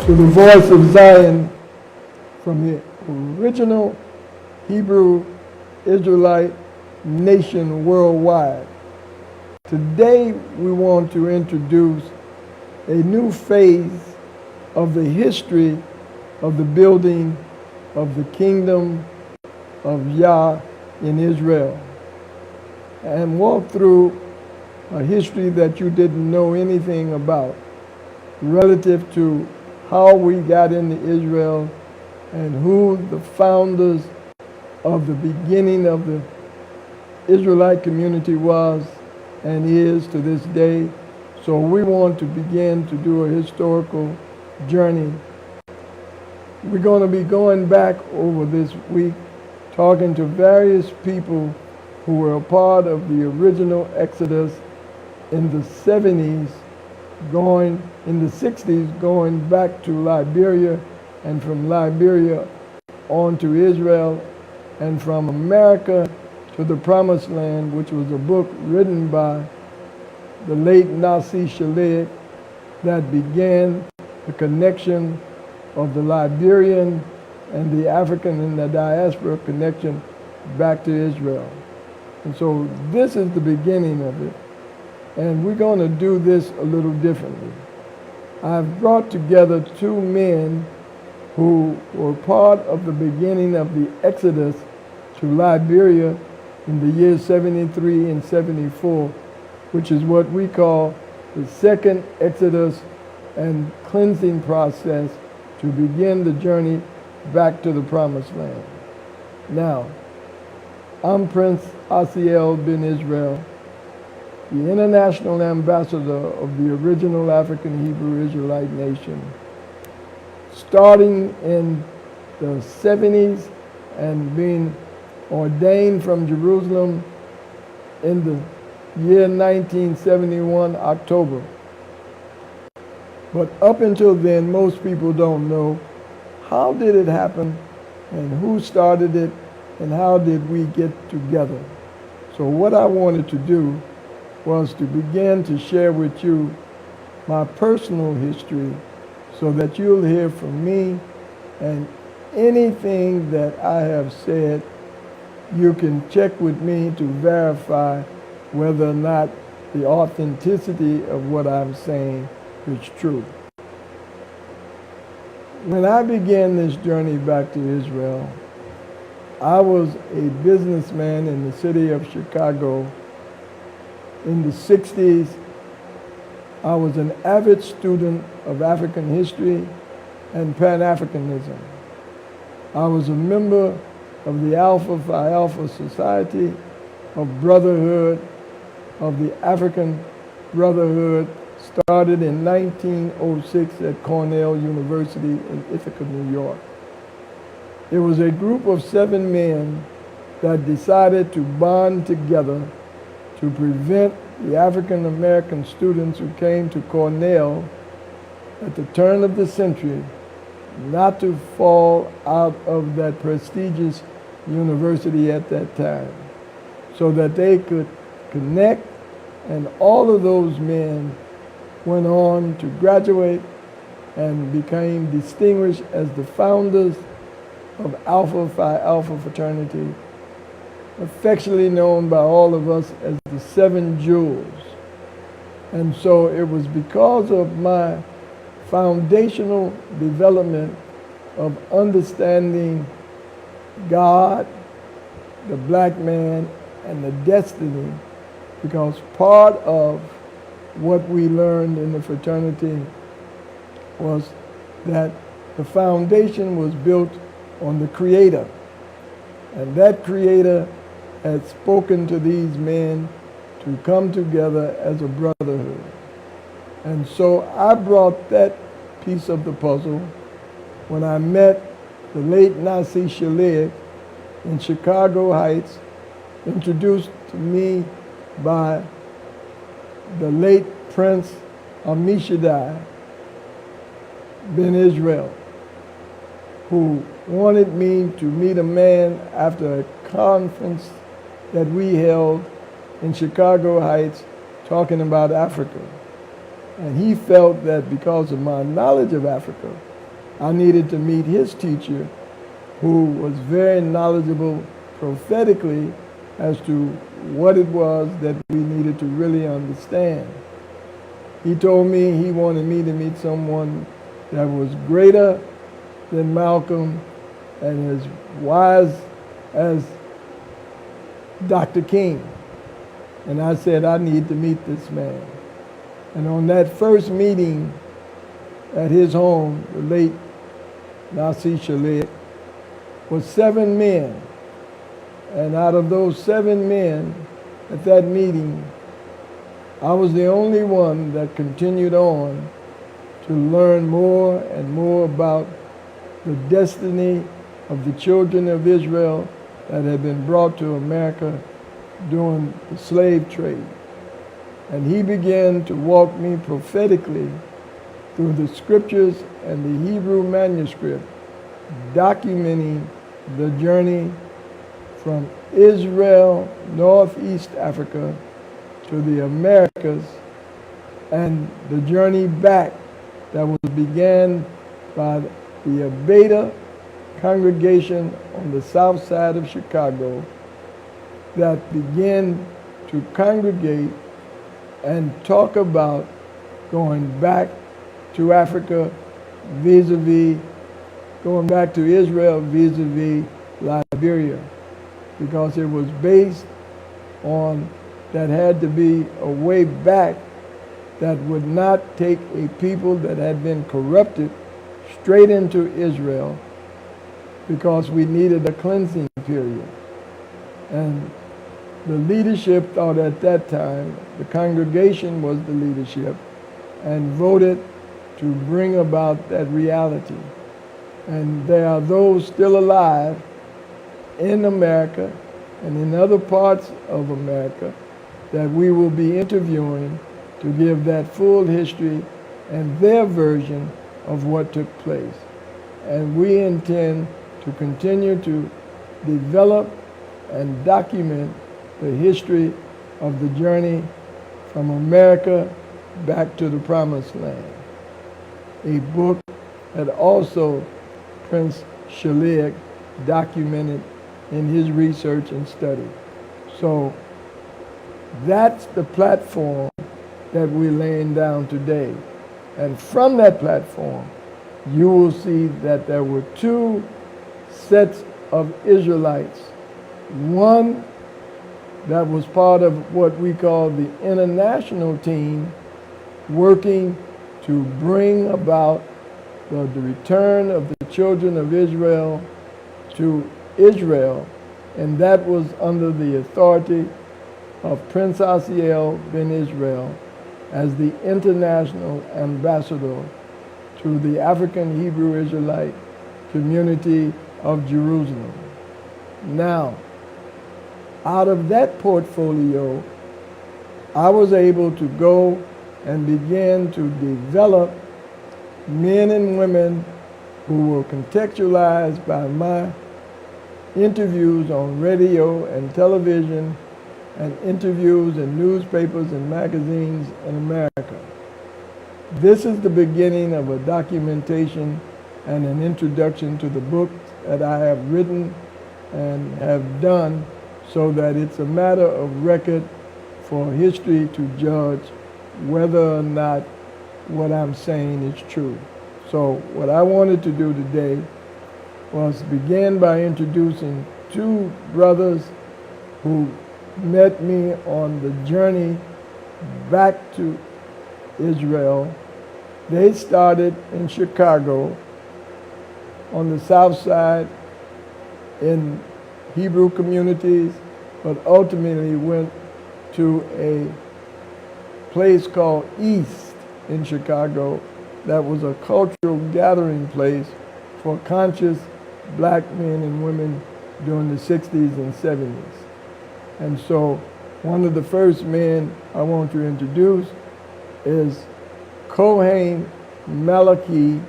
to the voice of Zion from the original Hebrew Israelite nation worldwide. Today we want to introduce a new phase of the history of the building of the kingdom of Yah in Israel, and walk through a history that you didn't know anything about relative to how we got into Israel and who the founders of the beginning of the Israelite community was and is to this day. So we want to begin to do a historical journey. We're going to be going back over this week talking to various people who were a part of the original Exodus in the 70s, going in the 60s, going back to Liberia, and from Liberia on to Israel, and from America to the Promised Land, which was a book written by the late Asiel that began the connection of the Liberian and the African and the diaspora connection back to Israel. And so this is the beginning of it. And we're going to do this a little differently. I've brought together two men who were part of the beginning of the Exodus to Liberia in the years 73 and 74, which is what we call the second Exodus and cleansing process to begin the journey back to the Promised Land. Now, I'm Prince Asiel bin Israel, the international ambassador of the original African Hebrew Israelite nation, starting in the 70s and being ordained from Jerusalem in the year 1971, October. But up until then, most people don't know how did it happen and who started it and how did we get together. So what I wanted to do was to begin to share with you my personal history so that you'll hear from me, and anything that I have said, you can check with me to verify whether or not the authenticity of what I'm saying is true. When I began this journey back to Israel, I was a businessman in the city of Chicago. In the 60s, I was an avid student of African history and Pan-Africanism. I was a member of the Alpha Phi Alpha Society of Brotherhood, of the African Brotherhood, started in 1906 at Cornell University in Ithaca, New York. It was a group of 7 men that decided to bond together to prevent the African American students who came to Cornell at the turn of the century not to fall out of that prestigious university at that time, so that they could connect, and all of those men went on to graduate and became distinguished as the founders of Alpha Phi Alpha fraternity, affectionately known by all of us as the 7 Jewels. And so it was because of my foundational development of understanding God, the black man, and the destiny, because part of what we learned in the fraternity was that the foundation was built on the Creator, and that Creator had spoken to these men to come together as a brotherhood. And so I brought that piece of the puzzle when I met the late Asiel in Chicago Heights, introduced to me by the late Prince Amishadai bin Israel, who wanted me to meet a man after a conference that we held in Chicago Heights talking about Africa. And he felt that because of my knowledge of Africa, I needed to meet his teacher, who was very knowledgeable prophetically as to what it was that we needed to really understand. He told me he wanted me to meet someone that was greater than Malcolm and as wise as Dr. King. And I said, I need to meet this man. And on that first meeting at his home, the late Asiel, was 7 men. And out of those 7 men at that meeting, I was the only one that continued on to learn more and more about the destiny of the children of Israel that had been brought to America during the slave trade. And he began to walk me prophetically through the scriptures and the Hebrew manuscript, documenting the journey from Israel, Northeast Africa, to the Americas, and the journey back that was began by the Abeda congregation on the south side of Chicago that began to congregate and talk about going back to Africa vis-a-vis, going back to Israel vis-a-vis Liberia, because it was based on that had to be a way back that would not take a people that had been corrupted straight into Israel, because we needed a cleansing period. And the leadership thought at that time, the congregation was the leadership, and voted to bring about that reality. And there are those still alive in America and in other parts of America that we will be interviewing to give that full history and their version of what took place. And we intend to continue to develop and document the history of the journey from America back to the Promised Land. A book that also Prince Shaliak documented in his research and study. So that's the platform that we're laying down today. And from that platform, you will see that there were 2 sets of Israelites. One that was part of what we call the international team, working to bring about the return of the children of Israel to Israel, and that was under the authority of Prince Asiel ben Israel as the international ambassador to the African Hebrew Israelite community of Jerusalem. Now, out of that portfolio, I was able to go and begin to develop men and women who were contextualized by my interviews on radio and television and interviews in newspapers and magazines in America. This is the beginning of a documentation and an introduction to the book that I have written and have done, so that it's a matter of record for history to judge whether or not what I'm saying is true. So what I wanted to do today was begin by introducing 2 brothers who met me on the journey back to Israel. They started in Chicago on the south side in Hebrew communities, but ultimately went to a place called East in Chicago that was a cultural gathering place for conscious black men and women during the 60s and 70s. And so one of the first men I want to introduce is Kohen Malachi,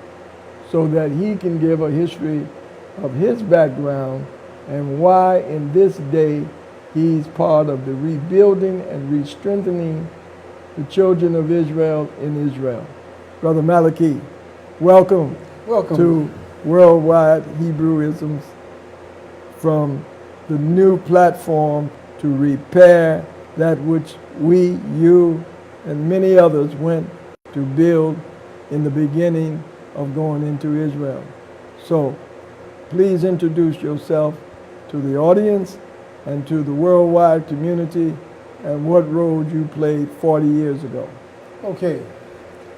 so that he can give a history of his background and why in this day he's part of the rebuilding and re-strengthening the children of Israel in Israel. Brother Malachi, welcome. Welcome to Worldwide Hebrewisms, from the new platform to repair that which we, you, and many others went to build in the beginning of going into Israel. So please introduce yourself to the audience and to the worldwide community, and what role you played 40 years ago. Okay.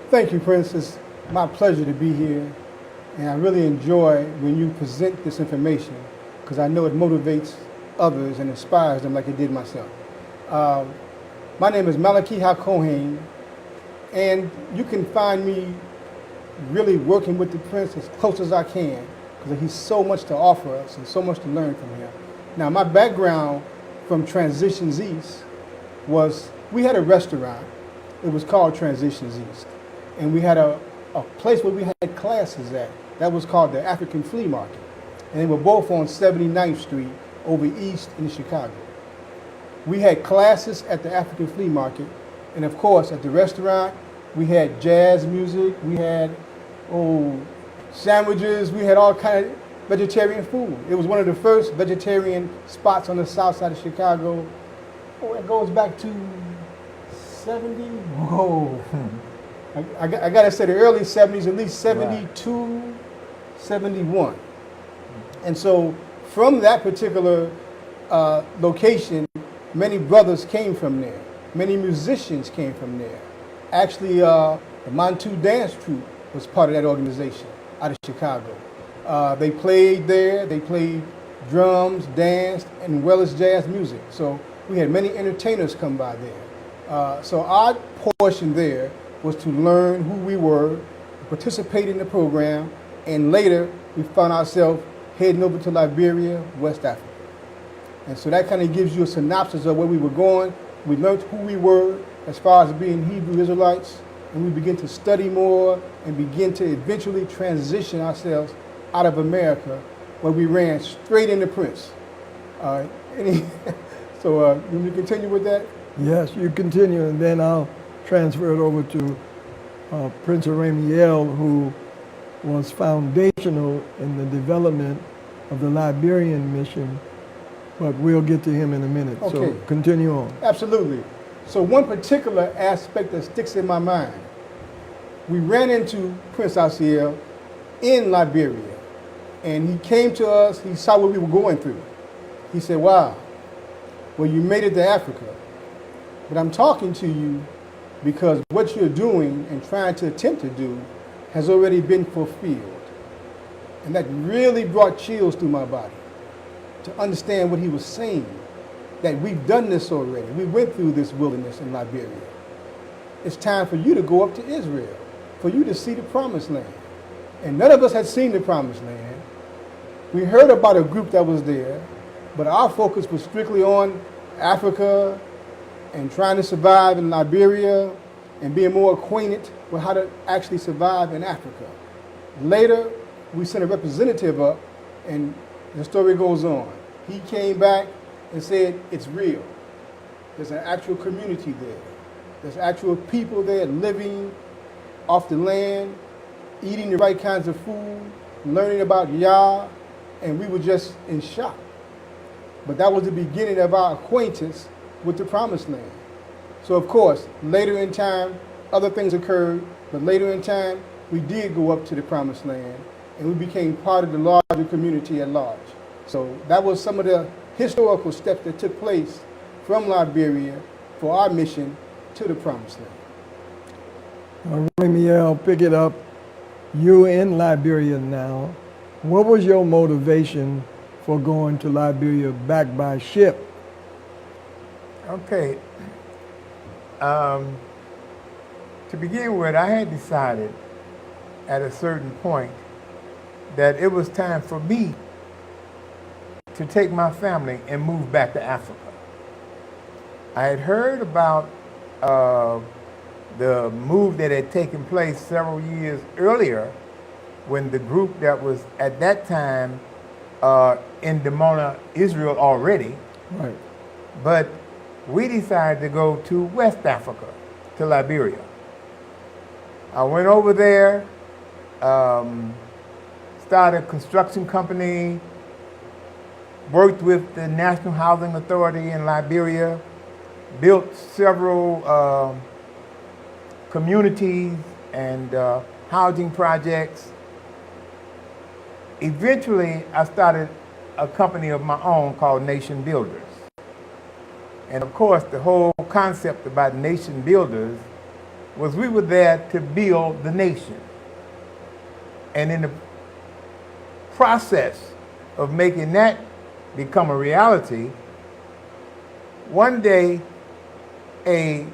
Thank you, Prince. It's my pleasure to be here. And I really enjoy when you present this information because I know it motivates others and inspires them like it did myself. My name is Malachi HaKohen, and you can find me really working with the Prince as close as I can because he's so much to offer us and so much to learn from him. Now, my background from Transitions East was, we had a restaurant. It was called Transitions East. And we had a place where we had classes at. That was called the African Flea Market. And they were both on 79th Street over east in Chicago. We had classes at the African Flea Market. And of course, at the restaurant, we had jazz music. We had, sandwiches. We had all kind of vegetarian food. It was one of the first vegetarian spots on the south side of Chicago. It goes back to 70? Whoa. I got to say the early 70s, at least 72, right. 71. And so from that particular location, many brothers came from there. Many musicians came from there. Actually, the Montu Dance Troupe was part of that organization out of Chicago. They played there. They played drums, danced, and well as jazz music. So we had many entertainers come by there. So our portion there was to learn who we were, participate in the program, and later we found ourselves heading over to Liberia, West Africa. And so that kind of gives you a synopsis of where we were going. We learned who we were as far as being Hebrew Israelites, and we began to study more and begin to eventually transition ourselves out of America, where we ran straight into Prince. So can we continue with that? Yes, you continue, and then I'll transfer it over to Prince Asiel, who was foundational in the development of the Liberian mission, but we'll get to him in a minute. Okay. So continue on. Absolutely. So one particular aspect that sticks in my mind, we ran into Prince Asiel in Liberia, and he came to us, he saw what we were going through. He said, wow, well, you made it to Africa, but I'm talking to you because what you're doing and trying to attempt to do has already been fulfilled. And that really brought chills through my body to understand what he was saying, that we've done this already. We went through this wilderness in Liberia. It's time for you to go up to Israel, for you to see the promised land. And none of us had seen the promised land. We heard about a group that was there, but our focus was strictly on Africa and trying to survive in Liberia and being more acquainted with how to actually survive in Africa. Later, we sent a representative up, and the story goes on. He came back and said, it's real. There's an actual community there. There's actual people there living off the land, eating the right kinds of food, learning about Yah, and we were just in shock. But that was the beginning of our acquaintance with the Promised Land. So of course, later in time, other things occurred, but later in time, we did go up to the Promised Land, and we became part of the larger community at large. So that was some of the historical steps that took place from Liberia for our mission to the Promised Land. Ramiel, pick it up. You're in Liberia now. What was your motivation for going to Liberia back by ship? Okay. To begin with, I had decided at a certain point that it was time for me to take my family and move back to Africa. I had heard about the move that had taken place several years earlier when the group that was at that time in Dimona, Israel already. Right. But we decided to go to West Africa, to Liberia. I went over there. started a construction company, worked with the National Housing Authority in Liberia, built several communities and housing projects. Eventually, I started a company of my own called Nation Builders. And of course, the whole concept about Nation Builders was we were there to build the nation. And in the process of making that become a reality, one day a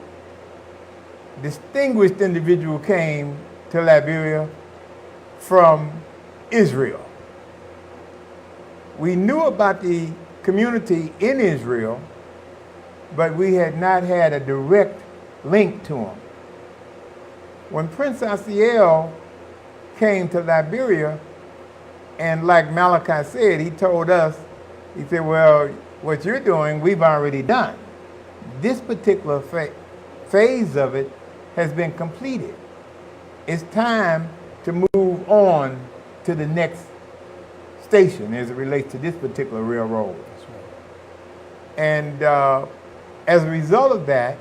distinguished individual came to Liberia from Israel. We knew about the community in Israel, but we had not had a direct link to them. When Prince Asiel came to Liberia, and like Malachi said, he told us, he said, well, what you're doing, we've already done. This particular phase of it has been completed. It's time to move on to the next station as it relates to this particular railroad. That's right. And as a result of that,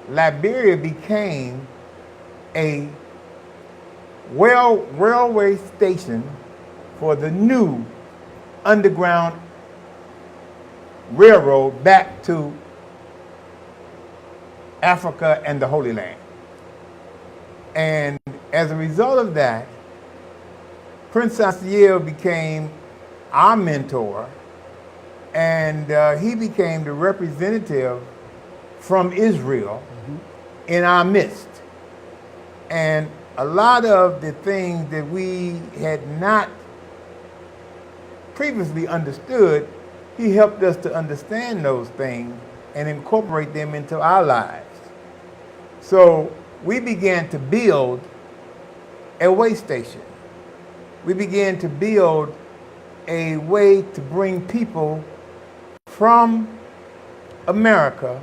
Liberia became a railway station for the new underground railroad back to Africa and the Holy Land. And as a result of that, Prince Asiel became our mentor, and he became the representative from Israel in our midst. And a lot of the things that we had not previously understood, he helped us to understand those things and incorporate them into our lives. So we began to build a way station. We began to build a way to bring people from America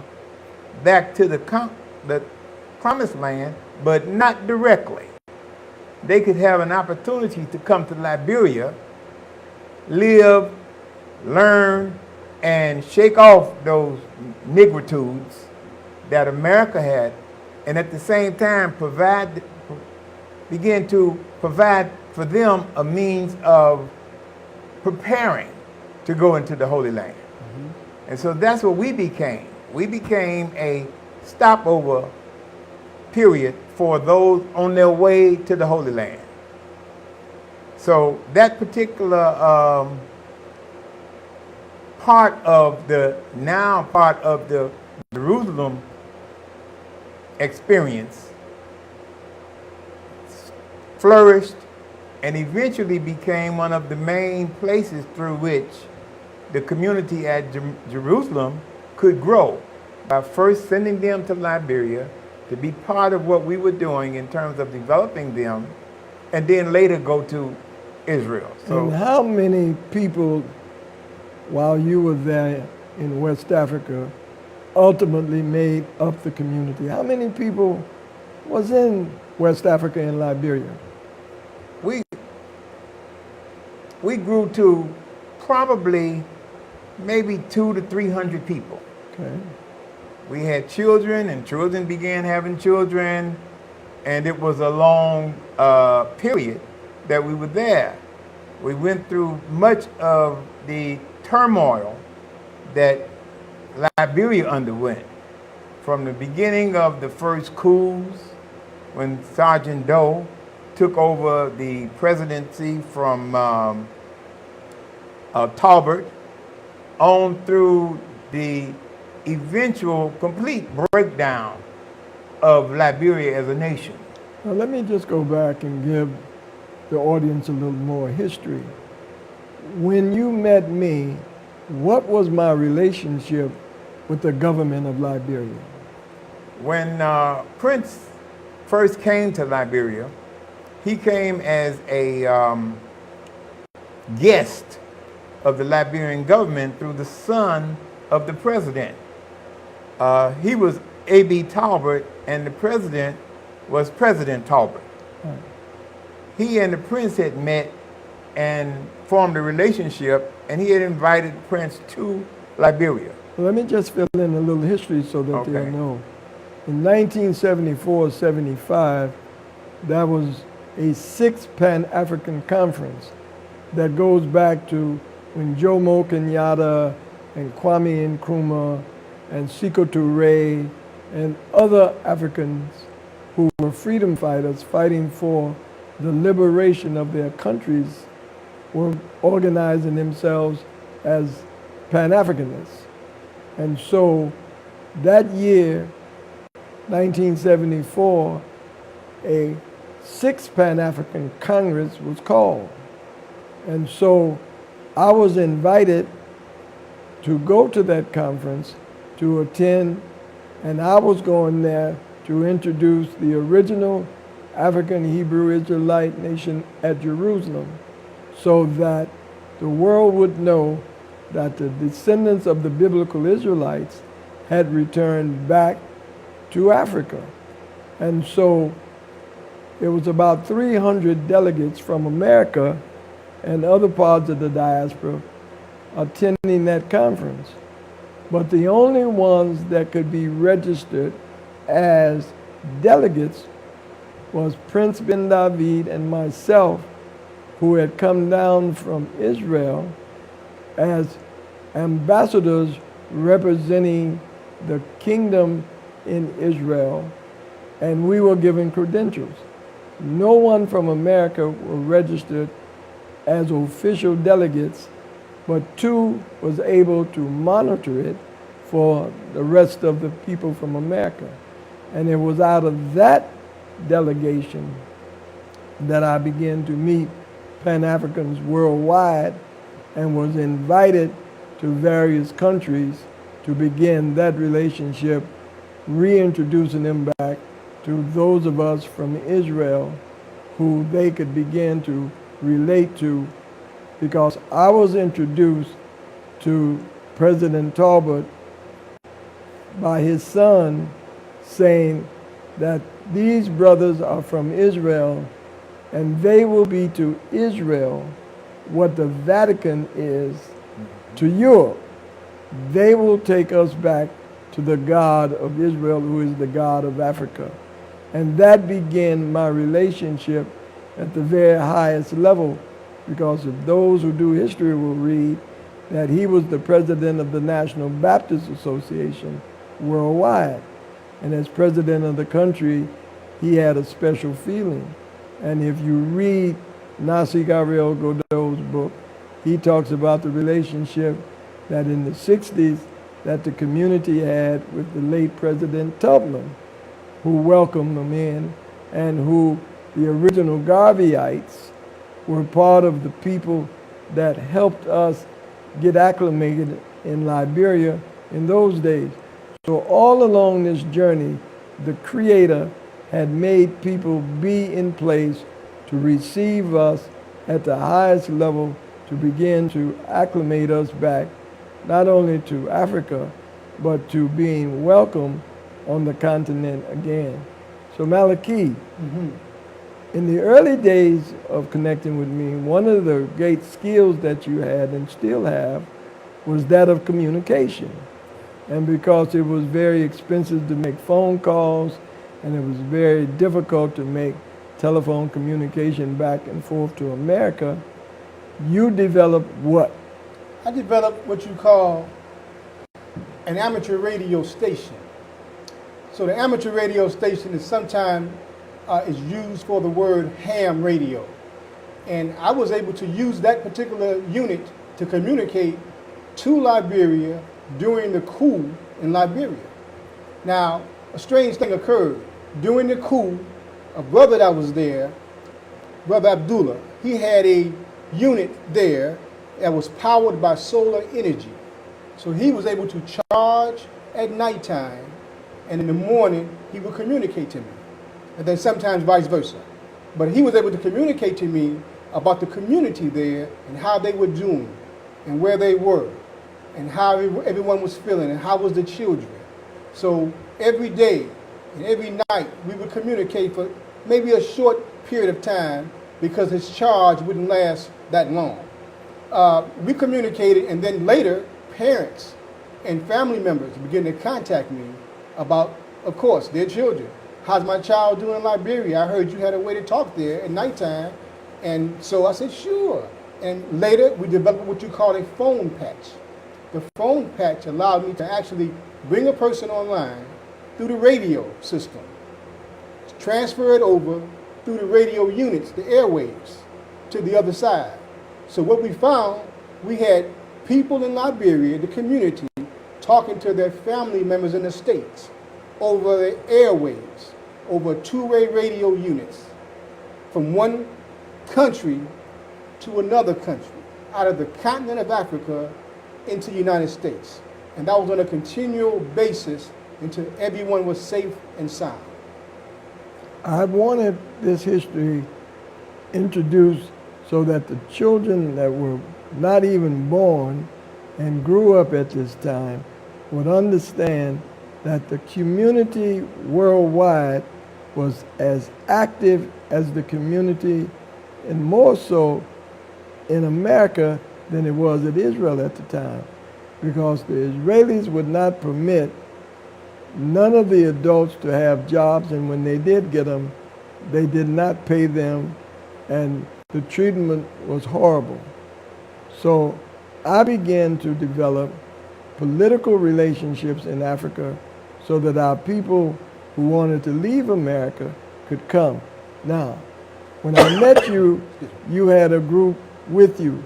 back to the promised land, but not directly. They could have an opportunity to come to Liberia, live, learn, and shake off those nigritudes that America had, and at the same time begin to provide for them a means of preparing to go into the Holy Land. And so that's what we became. We became a stopover period for those on their way to the Holy Land. So that particular part of the Jerusalem experience flourished and eventually became one of the main places through which the community at Jerusalem could grow, by first sending them to Liberia to be part of what we were doing in terms of developing them, and then later go to Israel. So, and how many people, while you were there in West Africa, ultimately made up the community? How many people was in West Africa and Liberia? We grew to probably maybe 200 to 300 people. Okay. We had children, and children began having children, and it was a long period that we were there. We went through much of the turmoil that Liberia underwent, from the beginning of the first coups, when Sergeant Doe took over the presidency from Talbot, on through the eventual complete breakdown of Liberia as a nation. Now let me just go back and give the audience a little more history. When you met me, what was my relationship with the government of Liberia? When Prince first came to Liberia, he came as a guest of the Liberian government through the son of the president. He was A.B. Talbot, and the president was President Talbot. Right. he and the prince had met and formed a relationship, and he had invited Prince to Liberia. Let me just fill in a little history so that Okay. they'll know. In 1974-75, that was a sixth Pan-African conference that goes back to when Jomo Kenyatta and Kwame Nkrumah and Sekou Touré and other Africans who were freedom fighters fighting for the liberation of their countries were organizing themselves as Pan-Africanists. And so that year, 1974, a sixth Pan-African Congress was called. And so I was invited to go to that conference, to attend, and I was going there to introduce the original African Hebrew Israelite nation at Jerusalem, so that the world would know that the descendants of the biblical Israelites had returned back to Africa. And so it was about 300 delegates from America and other parts of the diaspora attending that conference. But the only ones that could be registered as delegates was Prince Ben David and myself, who had come down from Israel as ambassadors representing the kingdom in Israel, and we were given credentials. No one from America were registered as official delegates, but two was able to monitor it for the rest of the people from America. And it was out of that delegation that I began to meet Pan-Africans worldwide and was invited to various countries to begin that relationship, reintroducing them back to those of us from Israel who they could begin to relate to, because I was introduced to President Talbot by his son saying that these brothers are from Israel and they will be to Israel what the Vatican is to Europe. They will take us back to the God of Israel, who is the God of Africa. And that began my relationship at the very highest level, because of those who do history will read that he was the president of the National Baptist Association worldwide. And as president of the country, he had a special feeling. And if you read Nasir Gabriel Godot's book, he talks about the relationship that in the 60s that the community had with the late President Tubman, who welcomed them in, and who the original Garveyites were part of the people that helped us get acclimated in Liberia in those days. So all along this journey, the Creator had made people be in place to receive us at the highest level, to begin to acclimate us back, not only to Africa, but to being welcome on the continent again. So Malachi, in the early days of connecting with me, one of the great skills that you had and still have was that of communication. And because it was very expensive to make phone calls, and it was very difficult to make telephone communication back and forth to America, you developed what? I developed what you call an amateur radio station. So the amateur radio station is sometimes is used for the word ham radio. And I was able to use that particular unit to communicate to Liberia during the coup in Liberia. Now, a strange thing occurred. During the coup, a brother that was there, Brother Abdullah, he had a unit there that was powered by solar energy. So he was able to charge at nighttime, and in the morning, he would communicate to me. And then sometimes vice versa. But he was able to communicate to me about the community there and how they were doing and where they were and how everyone was feeling and how was the children. So every day and every night we would communicate for maybe a short period of time, because his charge wouldn't last that long. We communicated, and then later, parents and family members began to contact me about, of course, their children. How's my child doing in Liberia? I heard you had a way to talk there at nighttime. And so I said, sure. And later, we developed what you call a phone patch. The phone patch allowed me to actually bring a person online through the radio system, transfer it over through the radio units, the airwaves, to the other side. So what we found, we had people in Liberia, the community, talking to their family members in the States over the airwaves, over two-way radio units, from one country to another country, out of the continent of Africa into the United States. And that was on a continual basis until everyone was safe and sound. I wanted this history introduced so that the children that were not even born and grew up at this time would understand that the community worldwide was as active as the community, and more so in America than it was in Israel at the time, because the Israelis would not permit none of the adults to have jobs, and when they did get them, they did not pay them, and the treatment was horrible. So I began to develop political relationships in Africa so that our people who wanted to leave America could come. Now, when I met you, you had a group with you.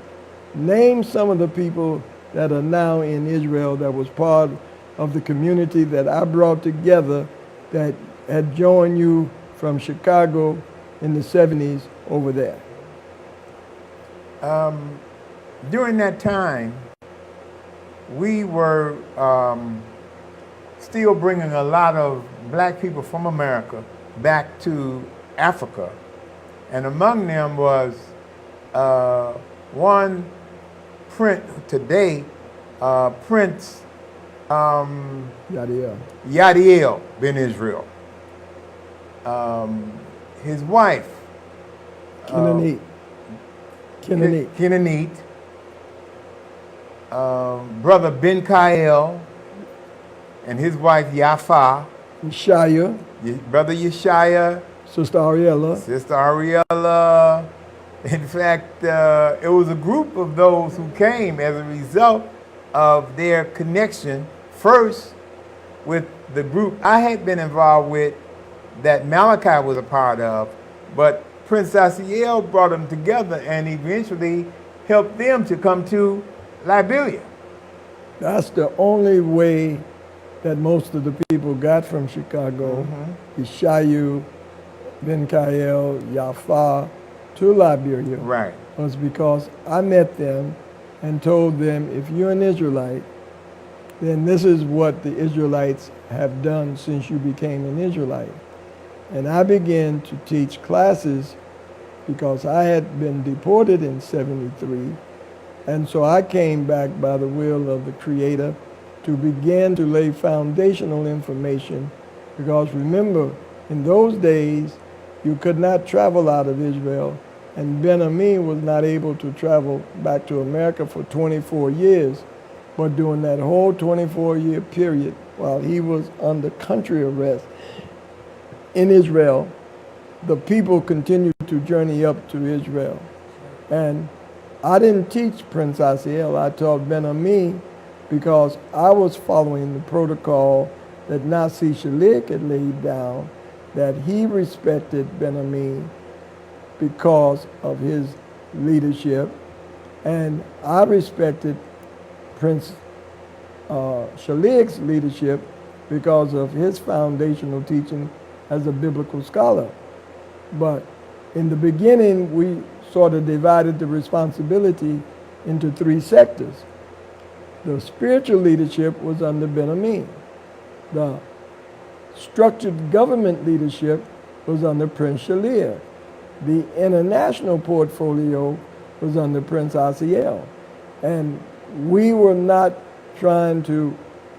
Name some of the people that are now in Israel that was part of the community that I brought together that had joined you from Chicago in the 70s over there. During that time, we were still bringing a lot of black people from America back to Africa. And among them was one Prince today, Prince Yadiel ben Israel. His wife, Kenanite, brother Ben Kael, and his wife Yafa, Yeshaya, brother Yeshaya, Sister Ariella. Sister Ariella. In fact, it was a group of those who came as a result of their connection first with the group I had been involved with that Malachi was a part of, but Prince Asiel brought them together and eventually helped them to come to Liberia. That's the only way that most of the people got from Chicago, Yeshayu, Ben Kael, Yafa, to Liberia, Right. was because I met them and told them, if you're an Israelite, then this is what the Israelites have done since you became an Israelite. And I began to teach classes because I had been deported in '73. And so I came back by the will of the Creator to begin to lay foundational information, because remember, in those days, you could not travel out of Israel, and Ben-Ami was not able to travel back to America for 24 years. But during that whole 24-year period, while he was under country arrest in Israel, the people continued to journey up to Israel. And I didn't teach Prince Asiel, I taught Ben-Ami, because I was following the protocol that Nasi Shalik had laid down, that he respected Ben-Ami because of his leadership, and I respected Prince Shalik's leadership because of his foundational teaching as a biblical scholar. But in the beginning, we sort of divided the responsibility into three sectors. The spiritual leadership was under Ben-Ami. The structured government leadership was under Prince Shalir. The international portfolio was under Prince Asiel. And we were not trying to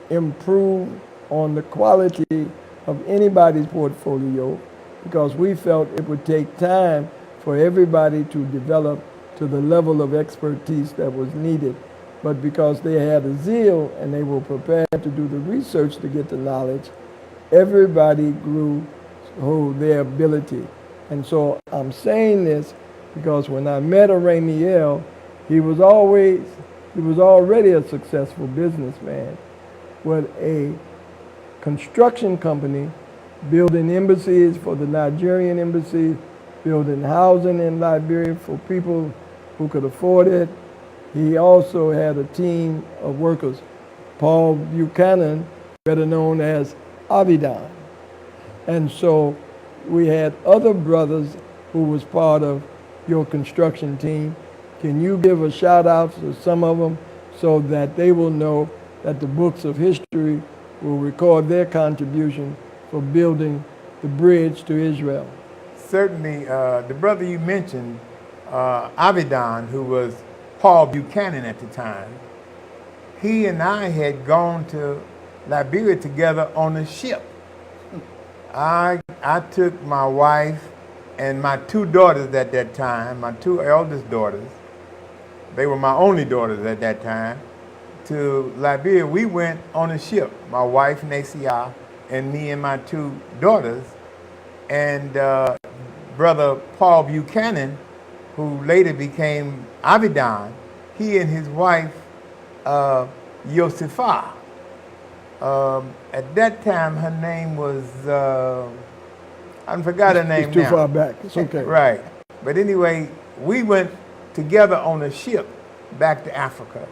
improve on the quality of anybody's portfolio, because we felt it would take time for everybody to develop to the level of expertise that was needed. But because they had a zeal and they were prepared to do the research to get the knowledge, everybody grew their ability. And so I'm saying this because when I met Arameel, he was already a successful businessman with a construction company, building embassies for the Nigerian embassy, building housing in Liberia for people who could afford it. He also had a team of workers. Paul Buchanan, better known as Avidan. And so we had other brothers who was part of your construction team. Can you give a shout out to some of them so that they will know that the books of history will record their contribution for building the bridge to Israel? Certainly, the brother you mentioned, Avidan, who was Paul Buchanan at the time, he and I had gone to Liberia together on a ship. I took my wife and my two daughters at that time, my two eldest daughters, they were my only daughters at that time, to Liberia. We went on a ship, my wife Asiel and me and my two daughters, and brother Paul Buchanan, who later became Avidan, he and his wife Yosefah. At that time, her name was, I forgot her name now. It's too far back. It's okay. Right. But anyway, we went together on a ship back to Africa.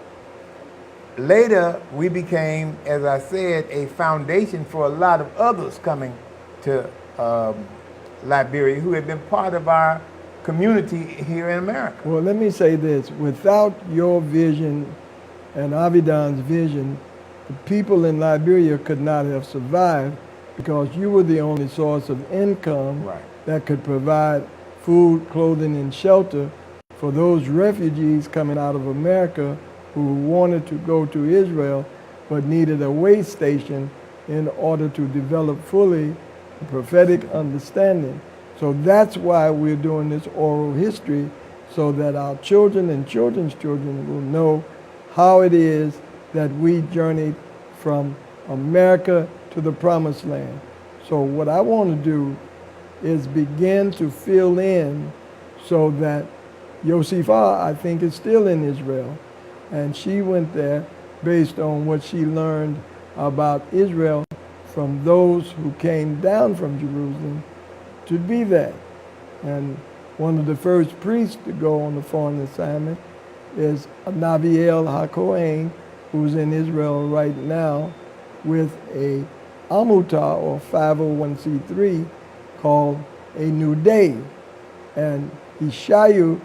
Later, we became, as I said, a foundation for a lot of others coming to Liberia who had been part of our community here in America. Well, let me say this. Without your vision and Avidan's vision, the people in Liberia could not have survived because you were the only source of income that could provide food, clothing, and shelter for those refugees coming out of America who wanted to go to Israel but needed a way station in order to develop fully the prophetic understanding. So that's why we're doing this oral history, so that our children and children's children will know how it is that we journeyed from America to the promised land. So what I want to do is begin to fill in so that Yosefah, I think, is still in Israel. And she went there based on what she learned about Israel from those who came down from Jerusalem to be there. And one of the first priests to go on the foreign assignment is Asiel HaKohen, who's in Israel right now with a Amuta, or 501c3, called A New Day. And Ishayu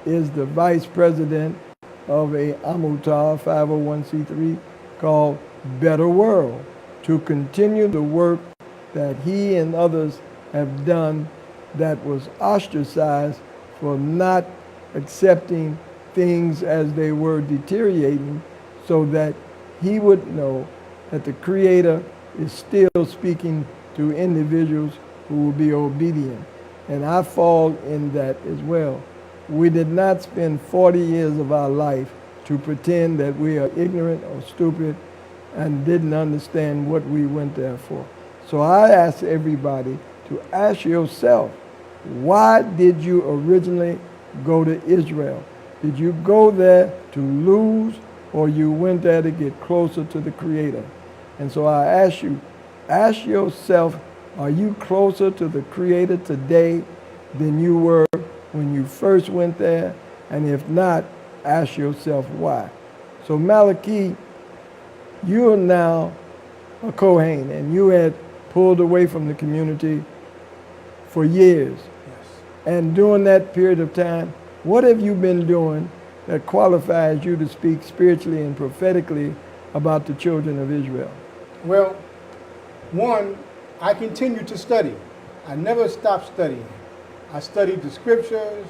is the vice president of a Amuta, 501c3, called Better World, to continue the work that he and others have done that was ostracized for not accepting things as they were deteriorating, so that he would know that the Creator is still speaking to individuals who will be obedient. And I fall in that as well. We did not spend 40 years of our life to pretend that we are ignorant or stupid and didn't understand what we went there for. So I ask everybody to ask yourself, why did you originally go to Israel? Did you go there to lose, or you went there to get closer to the Creator? And so I ask you, ask yourself, are you closer to the Creator today than you were when you first went there? And if not, ask yourself why. So Malachi, you are now a Kohen, and you had pulled away from the community for years. Yes. And during that period of time, what have you been doing that qualifies you to speak spiritually and prophetically about the children of Israel? Well, one, I continue to study. I never stopped studying. I studied the scriptures,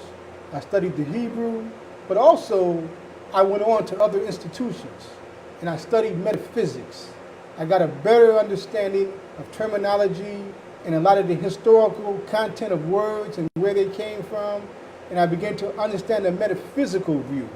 I studied the Hebrew, but also I went on to other institutions and I studied metaphysics. I got a better understanding of terminology and a lot of the historical content of words and where they came from. and I began to understand the metaphysical view,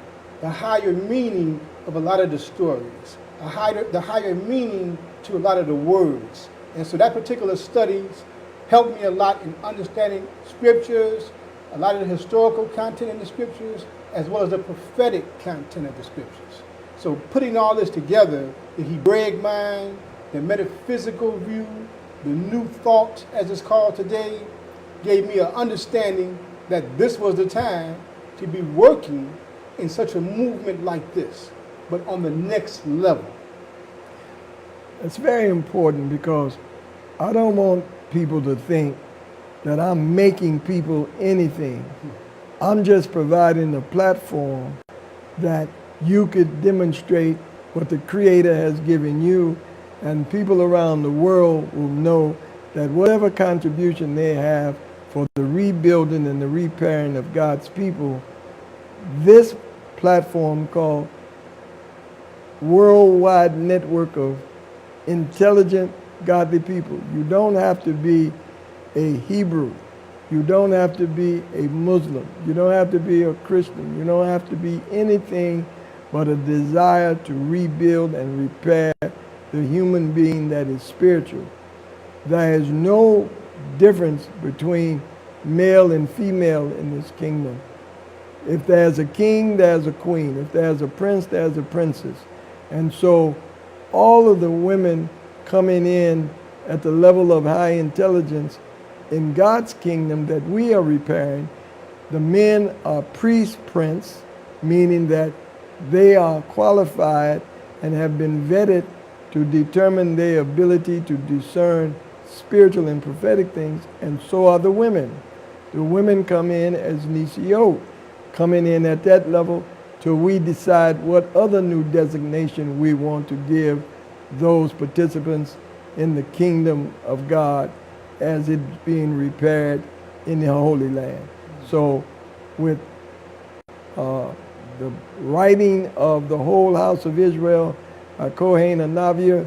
the higher meaning of a lot of the stories, the higher meaning to a lot of the words. And so that particular studies helped me a lot in understanding scriptures, a lot of the historical content in the scriptures, as well as the prophetic content of the scriptures. So putting all this together, the Hebraic mind, the metaphysical view, the new thought, as it's called today, gave me an understanding that this was the time to be working in such a movement like this, but on the next level. It's very important because I don't want people to think that I'm making people anything. I'm just providing a platform that you could demonstrate what the Creator has given you, and people around the world will know that whatever contribution they have for the rebuilding and the repairing of God's people, this platform called Worldwide Network of Intelligent Godly People. You don't have to be a Hebrew. You don't have to be a Muslim. You don't have to be a Christian. You don't have to be anything but a desire to rebuild and repair the human being that is spiritual. There is no difference between male and female in this kingdom. If there's a king, there's a queen. If there's a prince, there's a princess. And so all of the women coming in at the level of high intelligence in God's kingdom that we are repairing, the men are priest prince, meaning that they are qualified and have been vetted to determine their ability to discern spiritual and prophetic things, and so are the women. The women come in as Nisiot, coming in at that level till we decide what other new designation we want to give those participants in the kingdom of God as it's being repaired in the Holy Land. So with the writing of the whole house of Israel by Kohen and Navia,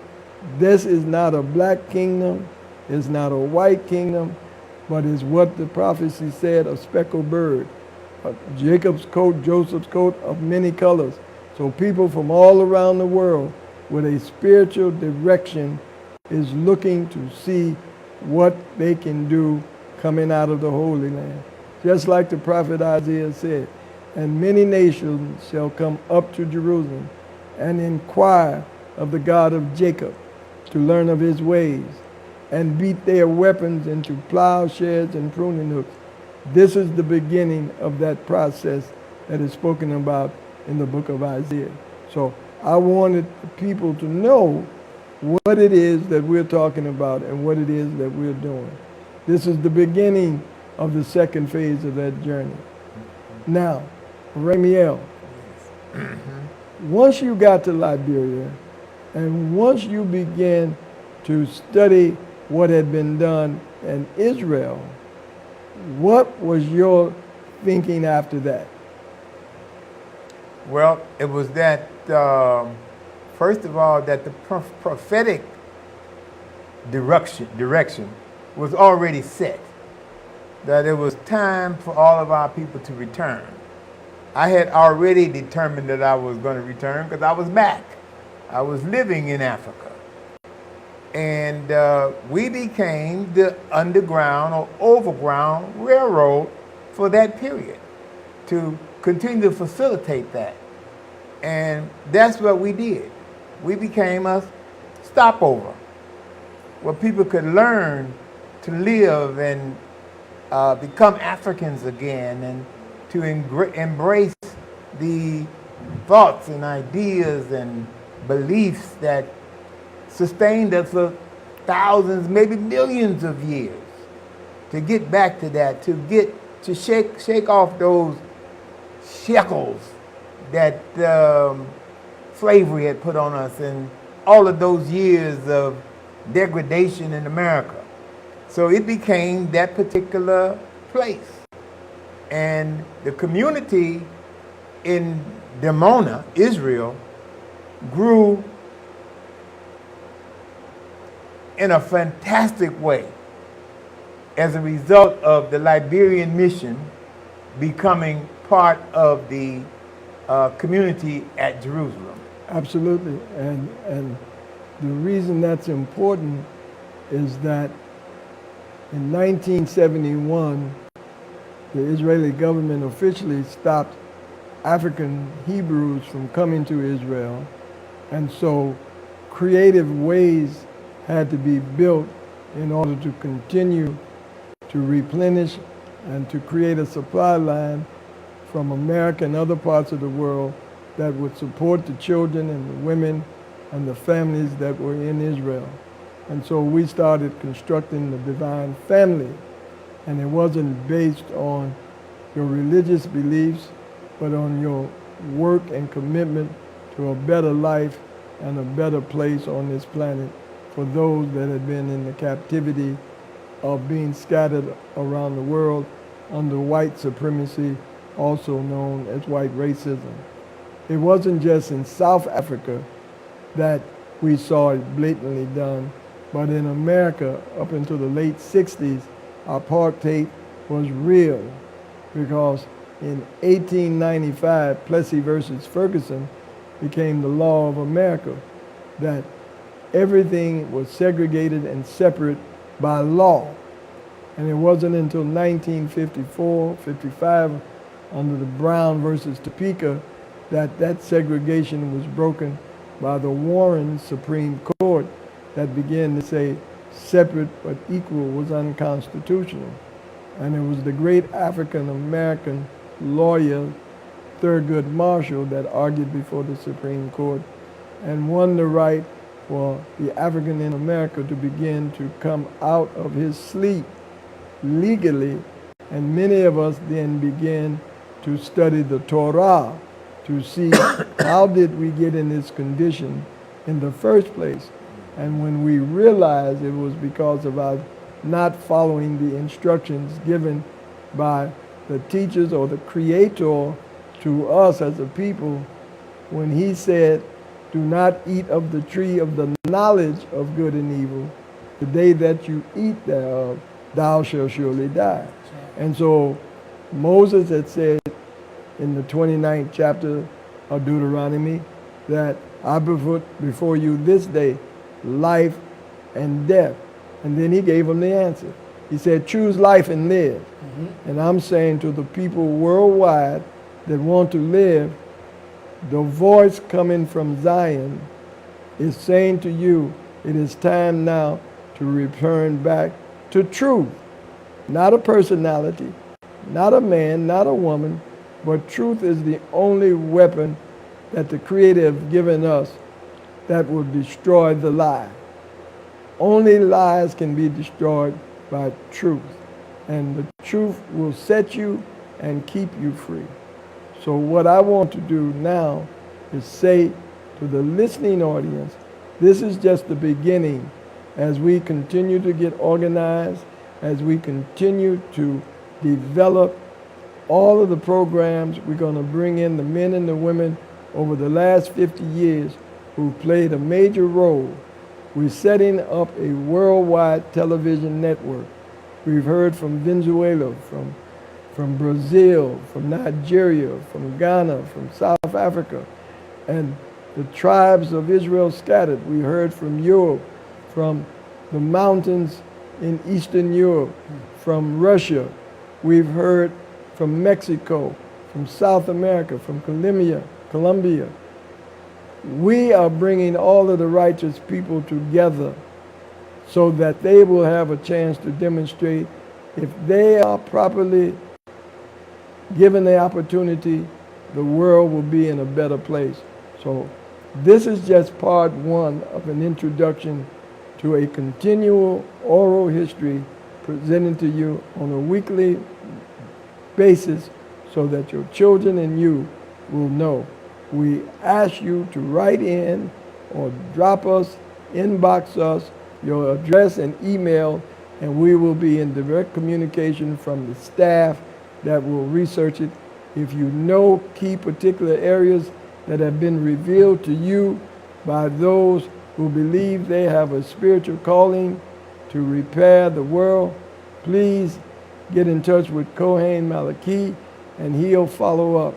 this is not a black kingdom, it's not a white kingdom, but is what the prophecy said, a speckled bird. Jacob's coat, Joseph's coat of many colors. So people from all around the world with a spiritual direction is looking to see what they can do coming out of the Holy Land. Just like the prophet Isaiah said, and many nations shall come up to Jerusalem and inquire of the God of Jacob to learn of his ways and beat their weapons into plowshares and pruning hooks. This is the beginning of that process that is spoken about in the book of Isaiah. So I wanted people to know what it is that we're talking about and what it is that we're doing. This is the beginning of the second phase of that journey. Now, Ramiel, once you got to Liberia and once you began to study what had been done in Israel, what was your thinking after that? Well, it was that, first of all, that the prophetic direction was already set, that it was time for all of our people to return. I had already determined that I was going to return because I was back. I was living in Africa. And we became the underground or overground railroad for that period to continue to facilitate that. And that's what we did. We became a stopover where people could learn to live and become Africans again and to embrace the thoughts and ideas and beliefs that sustained us for thousands, maybe millions of years. To get back to that, to shake off those shackles that slavery had put on us and all of those years of degradation in America. So it became that particular place. And the community in Dimona, Israel, grew in a fantastic way as a result of the Liberian mission becoming part of the community at Jerusalem. Absolutely. And the reason that's important is that in 1971, the Israeli government officially stopped African Hebrews from coming to Israel. And so creative ways had to be built in order to continue to replenish and to create a supply line from America and other parts of the world that would support the children and the women and the families that were in Israel. And so we started constructing the divine family. And it wasn't based on your religious beliefs, but on your work and commitment to a better life and a better place on this planet for those that had been in the captivity of being scattered around the world under white supremacy, also known as white racism. It wasn't just in South Africa that we saw it blatantly done, but in America up until the late 60s, apartheid was real because in 1895, Plessy versus Ferguson became the law of America, that everything was segregated and separate by law. And it wasn't until 1954, 55, under the Brown versus Topeka, that segregation was broken by the Warren Supreme Court that began to say separate but equal was unconstitutional. And it was the great African-American lawyer, Thurgood Marshall, that argued before the Supreme Court and won the right for the African in America to begin to come out of his sleep legally. And many of us then began to study the Torah to see how did we get in this condition in the first place. And when we realized it was because of our not following the instructions given by the teachers or the creator to us as a people, when he said, do not eat of the tree of the knowledge of good and evil. The day that you eat thereof, thou shalt surely die. And so Moses had said in the 29th chapter of Deuteronomy that I put before you this day life and death. And then he gave them the answer. He said, choose life and live. Mm-hmm. And I'm saying to the people worldwide that want to live, the voice coming from Zion is saying to you, it is time now to return back to truth. Not a personality, not a man, not a woman, but truth is the only weapon that the Creator has given us that will destroy the lie. Only lies can be destroyed by truth. And the truth will set you and keep you free. So what I want to do now is say to the listening audience, this is just the beginning as we continue to get organized, as we continue to develop all of the programs. We're going to bring in the men and the women over the last 50 years who played a major role. We're setting up a worldwide television network. We've heard from Venezuela, from Brazil, from Nigeria, from Ghana, from South Africa, and the tribes of Israel scattered. We heard from Europe, from the mountains in Eastern Europe, from Russia. We've heard from Mexico, from South America, from Colombia. We are bringing all of the righteous people together so that they will have a chance to demonstrate if they are properly given the opportunity, the world will be in a better place. So this is just part one of an introduction to a continual oral history presented to you on a weekly basis so that your children and you will know. We ask you to write in or drop us, inbox us, your address and email, and we will be in direct communication from the staff that will research it. If you know key particular areas that have been revealed to you by those who believe they have a spiritual calling to repair the world, please get in touch with Kohen Malaki and he'll follow up.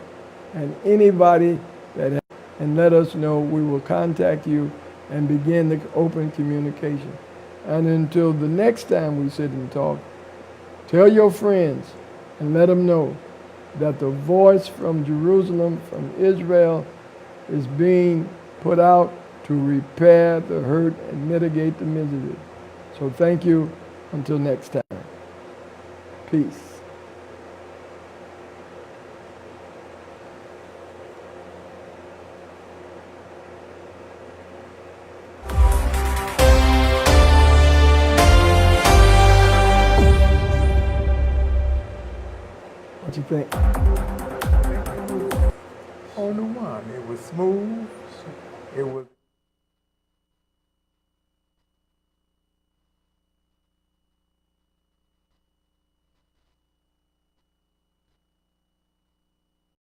And anybody that and let us know, we will contact you and begin the open communication. And until the next time we sit and talk, tell your friends and let them know that the voice from Jerusalem, from Israel, is being put out to repair the hurt and mitigate the misery. So thank you. Until next time. Peace. What you think? On the one, it was smooth. It was